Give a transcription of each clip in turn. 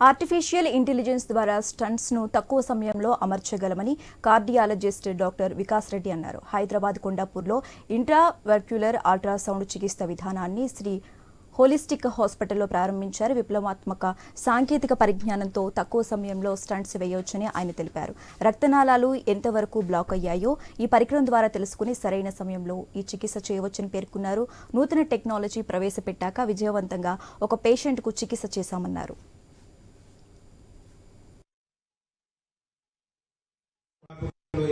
Artificial intelligence ద్వారా stunts ను తక్కువ సమయంలో అమర్చగలమని కార్డియాలజిస్ట్ డాక్టర్ వికాస్ రెడ్డి అన్నారు. హైదరాబాద్ కొండాపూర్లో ఇంట్రావర్క్యులర్ అల్ట్రాసౌండ్ చికిత్స విధానాన్ని శ్రీ హోలిస్టిక్ హాస్పిటల్లో ప్రారంభించారు. విప్లవాత్మక సాంకేతిక పరిజ్ఞానంతో తక్కువ సమయంలో స్టంట్స్ వేయవచ్చని ఆయన తెలిపారు. రక్తనాళాలు ఎంతవరకు బ్లాక్ అయ్యాయో ఈ పరికరం ద్వారా తెలుసుకుని సరైన సమయంలో ఈ చికిత్స చేయవచ్చని పేర్కొన్నారు. నూతన టెక్నాలజీ ప్రవేశపెట్టాక విజయవంతంగా ఒక పేషెంట్కు చికిత్స చేశామన్నారు.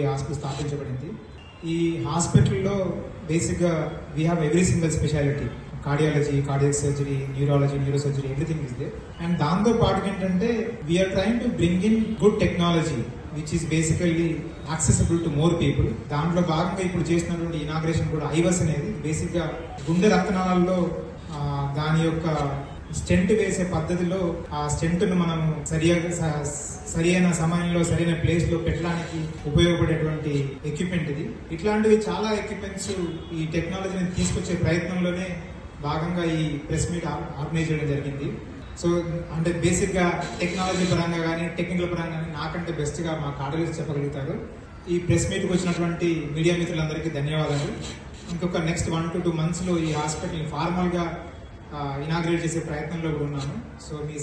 ఈ హాస్పిటల్ స్థాపించబడింది. ఈ హాస్పిటల్లో బేసిక్గా we have every single speciality, cardiology, cardiac surgery, neurology, neuro surgery, everything is there. And దాంతో పాటు ఏంటంటే we are trying to bring in good technology which is basically accessible to more people. దాంట్లో భాగంగా ఇప్పుడు చేసినటువంటి ఇనాగ్రేషన్ కూడా ఐవస్ అనేది బేసిక్గా గుండె రక్తనాళాల్లో దాని యొక్క స్టెంట్ వేసే పద్ధతిలో ఆ స్టెంట్ను మనం సరైన సమయంలో సరైన ప్లేస్ లో పెట్టడానికి ఉపయోగపడేటువంటి ఎక్విప్మెంట్ ఇది. ఇట్లాంటివి చాలా ఎక్విప్మెంట్స్ ఈ టెక్నాలజీని తీసుకొచ్చే ప్రయత్నంలోనే భాగంగా ఈ ప్రెస్ మీట్ ఆర్గనైజ్ చేయడం జరిగింది. సో అంటే బేసిక్ గా టెక్నాలజీ పరంగా కానీ టెక్నికల్ పరంగా కానీ నాకంటే బెస్ట్ గా మా కార్డియాలజిస్ట్ చెప్పగలుగుతారు. ఈ ప్రెస్ మీట్ కు వచ్చినటువంటి మీడియా మిత్రులందరికీ ధన్యవాదాలు. ఇంకొక నెక్స్ట్ 1 to 2 months లో ఈ హాస్పిటల్ ఫార్మల్ గా ఇనాగ్రేట్ చేసే ప్రయత్నంలో కూడా ఉన్నాను. సో మీ